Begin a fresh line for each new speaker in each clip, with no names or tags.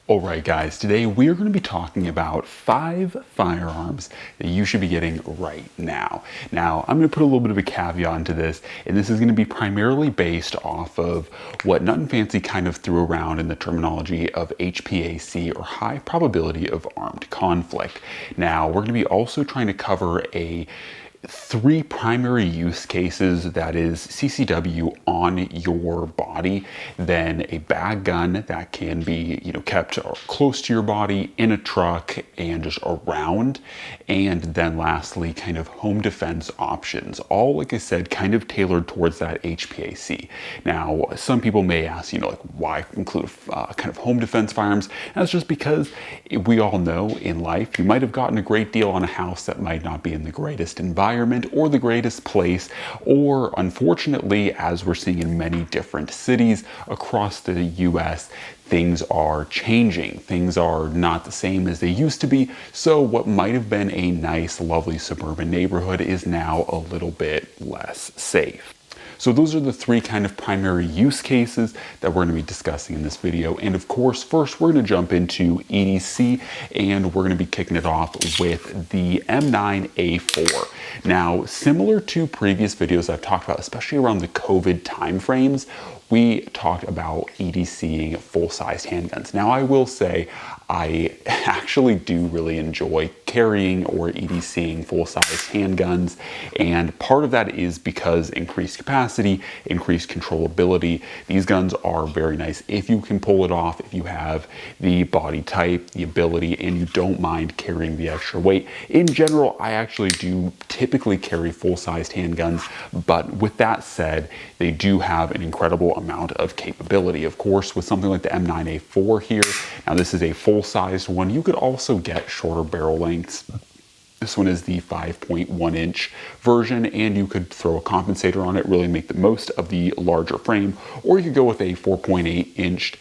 Alright guys, today we are going to be talking about 5 firearms that you should be getting right now. Now, I'm going to put a little bit of a caveat into this, and this is going to be primarily based off of what Nut & Fancy kind of threw around in the terminology of HPAC, or high probability of armed conflict. Now, we're going to be also trying to cover 3 primary use cases, that is CCW on your body, then a bag gun that can be kept close to your body, in a truck, and just around, and then lastly kind of home defense options, all like I said kind of tailored towards that HPAC. Now some people may ask, like, why include kind of home defense firearms? And that's just because we all know in life you might have gotten a great deal on a house that might not be in the greatest environment or the greatest place, or unfortunately, as we're seeing in many different cities across the US, things are changing. Things are not the same as they used to be. So what might have been a nice, lovely suburban neighborhood is now a little bit less safe. So those are the 3 kind of primary use cases that we're going to be discussing in this video. And of course, first we're going to jump into EDC, and we're going to be kicking it off with the M9A4. Now, similar to previous videos I've talked about, especially around the COVID timeframes, we talked about EDCing full-sized handguns. Now, I will say I actually do really enjoy carrying or EDCing full-size handguns, and part of that is because increased capacity, increased controllability. These guns are very nice if you can pull it off, if you have the body type, the ability, and you don't mind carrying the extra weight. In general, I actually do typically carry full-sized handguns, but with that said, they do have an incredible amount of capability. Of course, with something like the M9A4 here, now this is a full-sized one. You could also get shorter barrel lengths. This one is the 5.1 inch version, and you could throw a compensator on it, really make the most of the larger frame, or you could go with a 4.8 inch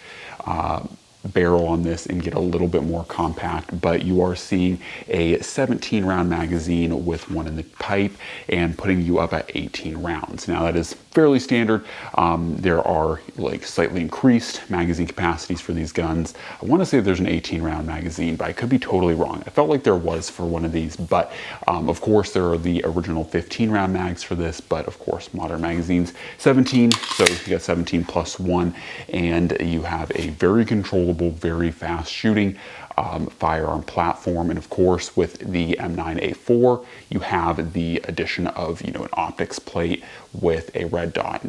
barrel on this and get a little bit more compact. But you are seeing a 17 round magazine with one in the pipe and putting you up at 18 rounds. Now that is fairly standard. There are like slightly increased magazine capacities for these guns. I want to say there's an 18 round magazine, but I could be totally wrong. I felt like there was for one of these, but of course there are the original 15 round mags for this, but of course modern magazines 17, so you got 17 plus 1, and you have a very controllable, very fast shooting firearm platform. And of course with the M9A4 you have the addition of an optics plate with a red dot.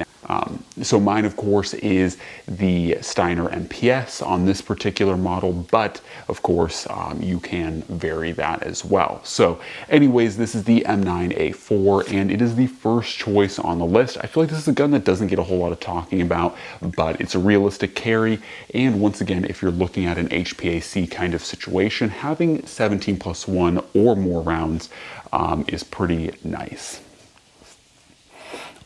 So mine of course is the Steiner MPS on this particular model, but of course you can vary that as well. So anyways, this is the M9A4, and it is the first choice on the list. I feel like this is a gun that doesn't get a whole lot of talking about, but it's a realistic carry. And once again, if you're looking at an HPAC kind of situation, having 17 plus 1 or more rounds is pretty nice.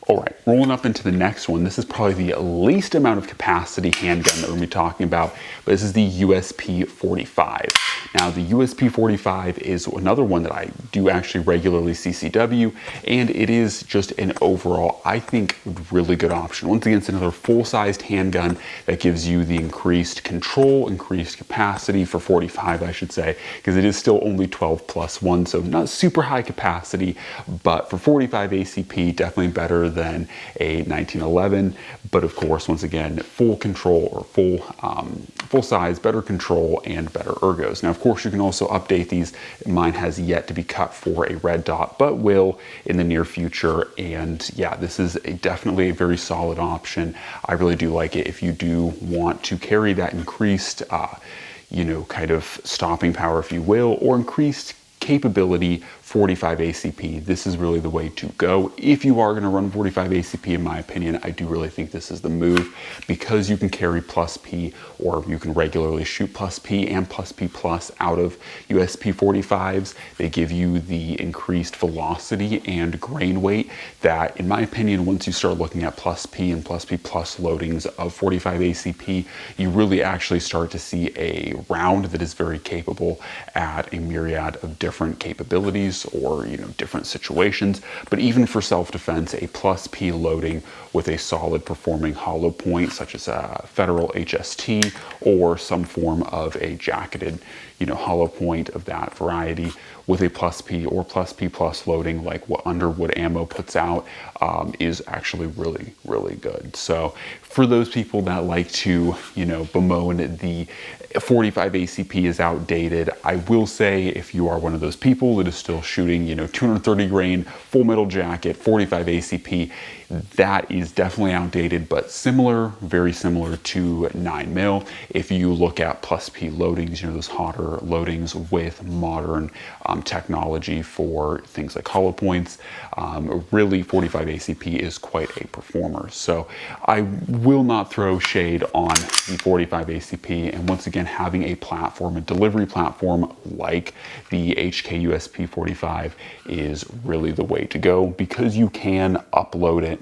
All right, rolling up into the next one. This is probably the least amount of capacity handgun that we're going to be talking about, but this is the USP-45. Now, the USP-45 is another one that I do actually regularly CCW, and it is just an overall, I think, really good option. Once again, it's another full-sized handgun that gives you the increased control, increased capacity for 45, I should say, because it is still only 12 plus 1, so not super high capacity, but for 45 ACP, definitely better than a 1911. But of course, once again, full control, or full size, better control, and better ergos. Now, of course, you can also update these. Mine has yet to be cut for a red dot, but will in the near future. And yeah, this is definitely a very solid option. I really do like it if you do want to carry that increased, kind of stopping power, if you will, or increased capability 45 ACP. This is really the way to go. If you are going to run 45 ACP, in my opinion, I do really think this is the move, because you can carry plus P, or you can regularly shoot plus P and plus P plus out of USP 45s. They give you the increased velocity and grain weight that, in my opinion, once you start looking at plus P and plus P plus loadings of 45 ACP, you really actually start to see a round that is very capable at a myriad of different different capabilities or, you know, different situations. But even for self-defense, a +P loading with a solid performing hollow point, such as a Federal HST or some form of a jacketed, you know, hollow point of that variety with a +P or +P+ loading like what Underwood Ammo puts out is actually really, really good. So for those people that like to, you know, bemoan the 45 ACP is outdated, I will say if you are one of those people that is still shooting, you know, 230 grain, full metal jacket, 45 ACP, that is definitely outdated, but similar, very similar to 9mm. If you look at +P loadings, you know, those hotter loadings with modern technology for things like hollow points, really 45 ACP is quite a performer. So I will not throw shade on the 45 ACP, and once again, having a platform, a delivery platform like the HK USP 45 is really the way to go because you can upload it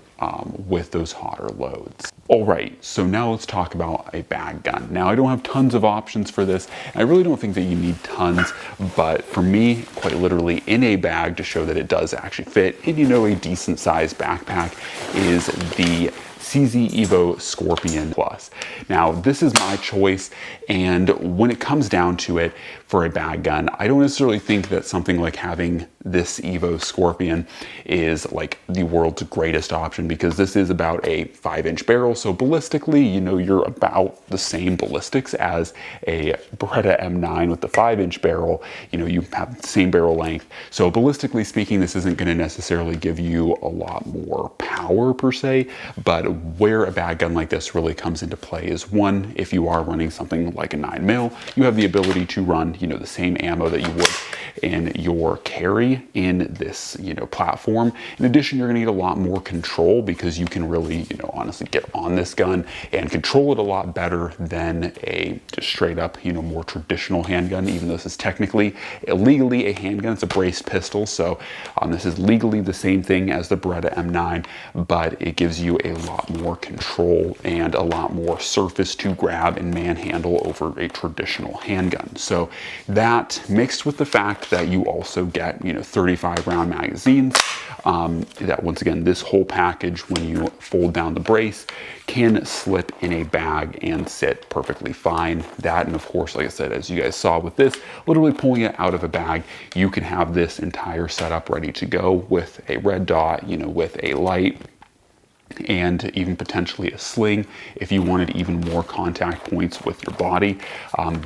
with those hotter loads. All right, so now let's talk about a bag gun. Now I don't have tons of options for this. I really don't think that you need tons, but for me, quite literally in a bag to show that it does actually fit and, you know, a decent sized backpack is the Sig Evo Scorpion Plus. Now this is my choice, and when it comes down to it for a bag gun, I don't necessarily think that something like having this Evo Scorpion is like the world's greatest option because this is about a 5-inch barrel. So ballistically, you know, you're about the same ballistics as a Beretta M9 with the 5-inch barrel. You know, you have the same barrel length. So ballistically speaking, this isn't going to necessarily give you a lot more power per se, but where a bag gun like this really comes into play is one, if you are running something like a 9mm, you have the ability to run, you know, the same ammo that you would in your carry in this, you know, platform. In addition, you're gonna need a lot more control because you can really, you know, honestly get on this gun and control it a lot better than a just straight up, you know, more traditional handgun, even though this is technically illegally a handgun. It's a braced pistol. So this is legally the same thing as the Beretta M9, but it gives you a lot more control and a lot more surface to grab and manhandle over a traditional handgun. So that mixed with the fact that you also get, you know, 35 round magazines, that once again, this whole package, when you fold down the brace, can slip in a bag and sit perfectly fine. That, and of course, like I said, as you guys saw with this, literally pulling it out of a bag, you can have this entire setup ready to go with a red dot, you know, with a light, and even potentially a sling if you wanted even more contact points with your body.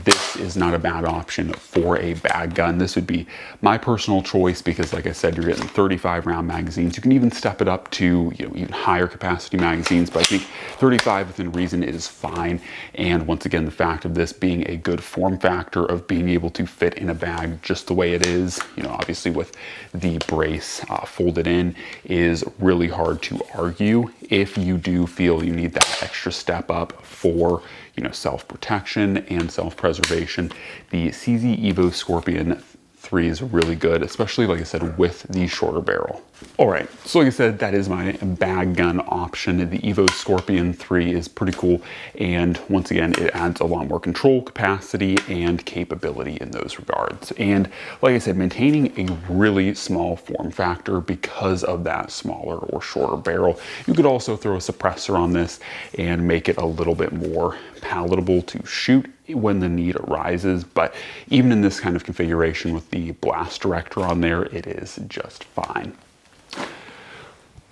This is not a bad option for a bag gun. This would be my personal choice because, like I said, you're getting 35 round magazines. You can even step it up to, you know, even higher capacity magazines, but I think 35 within reason is fine. And once again, the fact of this being a good form factor of being able to fit in a bag just the way it is, you know, obviously with the brace folded in, is really hard to argue. If you do feel you need that extra step up for, you know, self-protection and self-preservation, the Sig Evo Scorpion 3 is really good, especially, like I said, with the shorter barrel. All right, so like I said, that is my bag gun option. The Evo Scorpion 3 is pretty cool, and once again, it adds a lot more control capacity and capability in those regards. And like I said, maintaining a really small form factor because of that smaller or shorter barrel. You could also throw a suppressor on this and make it a little bit more palatable to shoot when the need arises, but even in this kind of configuration with the blast director on there, it is just fine.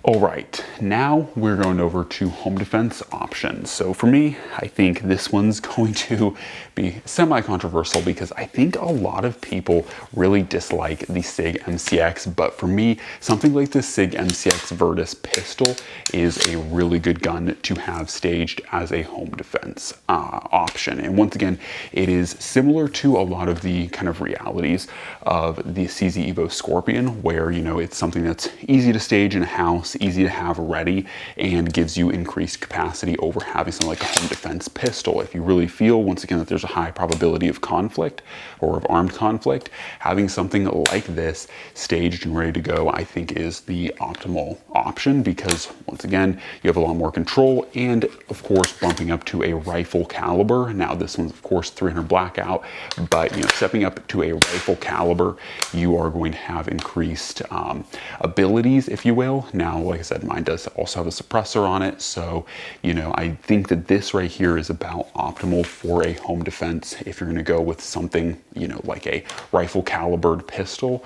All right, now we're going over to home defense options. So for me, I think this one's going to be semi-controversial because I think a lot of people really dislike the Sig MCX, but for me, something like the Sig MCX Virtus pistol is a really good gun to have staged as a home defense option. And once again, it is similar to a lot of the kind of realities of the Sig Evo Scorpion, where, you know, it's something that's easy to stage in a house. house, easy to have ready, and gives you increased capacity over having something like a home defense pistol. If you really feel, once again, that there's a high probability of conflict or of armed conflict, having something like this staged and ready to go, I think is the optimal option, because once again, you have a lot more control, and of course, bumping up to a rifle caliber. Now this one's of course 300 blackout, but stepping up to a rifle caliber, you are going to have increased abilities, if you will. Now, like I said, mine does also have a suppressor on it, so I think that this right here is about optimal for a home defense. If you're going to go with something like a rifle calibered pistol,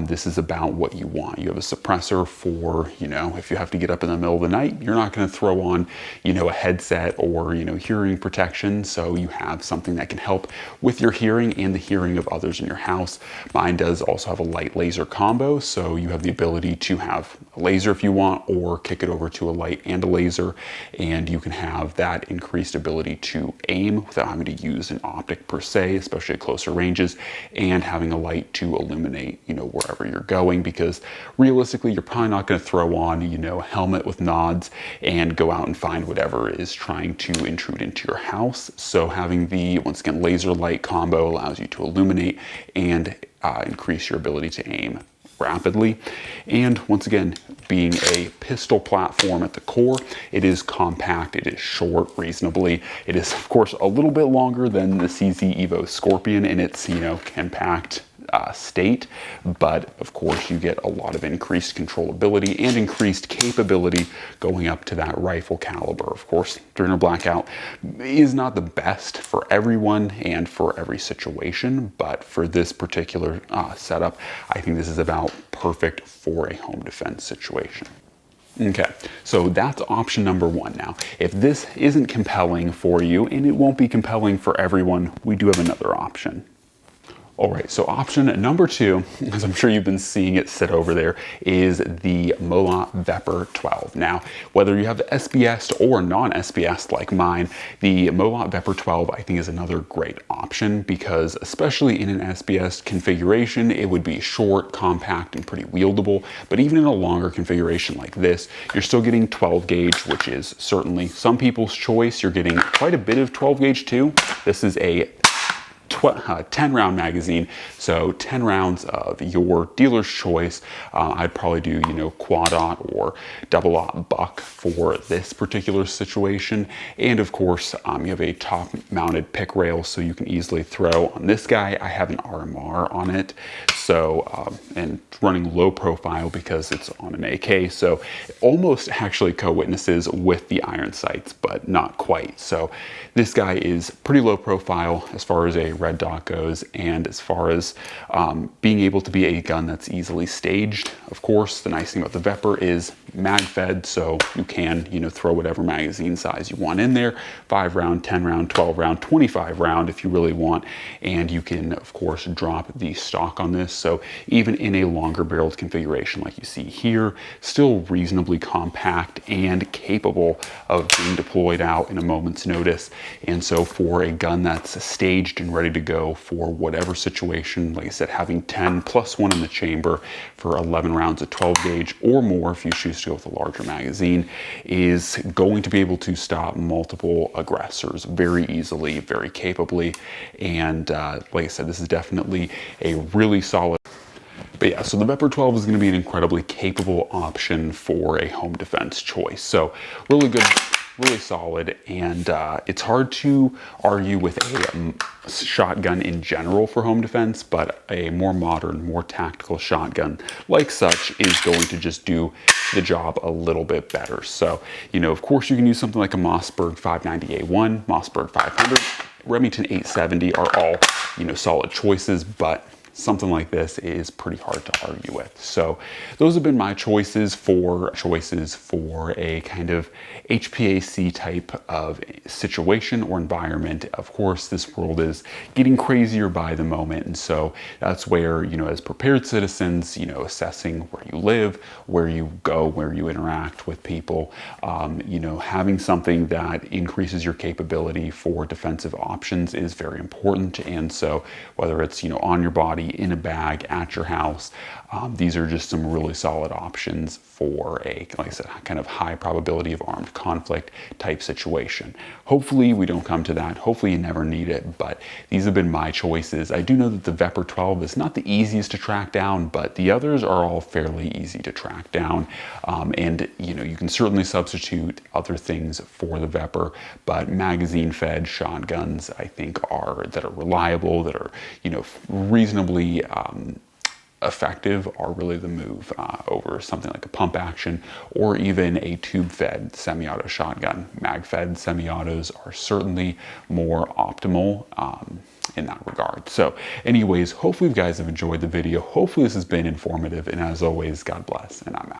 this is about what you want. You have a suppressor for if you have to get up in the middle of the night, you're not going to throw on a headset or hearing protection, so you have something that can help with your hearing and the hearing of others in your house. Mine does also have a light laser combo, so you have the ability to have a laser if you want, or kick it over to a light and a laser, and you can have that increased ability to aim without having to use an optic per se, especially at closer ranges, and having a light to illuminate wherever you're going, because realistically you're probably not going to throw on a helmet with nods and go out and find whatever is trying to intrude into your house. So having the, once again, laser light combo allows you to illuminate and increase your ability to aim rapidly. And once again, being a pistol platform at the core, it is compact, it is short reasonably. It is of course a little bit longer than the CZ Evo Scorpion in its compact state, but of course you get a lot of increased controllability and increased capability going up to that rifle caliber. Of course, 300 blackout is not the best for everyone and for every situation, but for this particular setup, I think this is about perfect for a home defense situation. Okay, so that's option number one. Now, if this isn't compelling for you, and it won't be compelling for everyone, we do have another option. All right, so option number two, as I'm sure you've been seeing it sit over there, is the Molot Vepr 12. Now, whether you have the SBS or non-SBS like mine, the Molot Vepr 12 I think is another great option, because especially in an SBS configuration, it would be short, compact, and pretty wieldable. But even in a longer configuration like this, you're still getting 12 gauge, which is certainly some people's choice. You're getting quite a bit of 12 gauge too. This is a 10 round magazine, so 10 rounds of your dealer's choice. I'd probably do quad-aught or double-aught buck for this particular situation. And of course, you have a top mounted pick rail, so you can easily throw on this guy. I have an RMR on it, so and running low profile because it's on an AK, so it almost actually co-witnesses with the iron sights, but not quite. So this guy is pretty low profile as far as a red dot goes, and as far as being able to be a gun that's easily staged. Of course, the nice thing about the Vepr is mag fed, so you can throw whatever magazine size you want in there, 5 round, 10 round, 12 round, 25 round if you really want, and you can of course drop the stock on this. So even in a longer barreled configuration like you see here, still reasonably compact and capable of being deployed out in a moment's notice. And so for a gun that's staged and ready to go for whatever situation, like I said, having 10 plus 1 in the chamber for 11 rounds of 12 gauge or more if you choose to go with a larger magazine, is going to be able to stop multiple aggressors very easily, very capably. And like I said, this is definitely a really solid. But yeah, so the Vepr 12 is going to be an incredibly capable option for a home defense choice. So really good, really solid, and it's hard to argue with a shotgun in general for home defense, but a more modern, more tactical shotgun like such is going to just do the job a little bit better. So, of course you can use something like a Mossberg 590A1, Mossberg 500, Remington 870 are all, solid choices, but something like this is pretty hard to argue with. So those have been my choices for a kind of HPAC type of situation or environment. Of course, this world is getting crazier by the moment, and so that's where, as prepared citizens, assessing where you live, where you go, where you interact with people, having something that increases your capability for defensive options is very important. And so whether it's on your body, body in a bag at your house. These are just some really solid options for a, like I said, kind of high probability of armed conflict type situation. Hopefully we don't come to that. Hopefully you never need it, but these have been my choices. I do know that the Vepr 12 is not the easiest to track down, but the others are all fairly easy to track down. And you know, you can certainly substitute other things for the Vepr, but magazine fed shotguns, I think, that are reliable, that are, you know, reasonably effective, are really the move over something like a pump action or even a tube-fed semi-auto shotgun. Mag-fed semi-autos are certainly more optimal in that regard. So anyways, hopefully you guys have enjoyed the video. Hopefully this has been informative, and as always, God bless, and I'm out.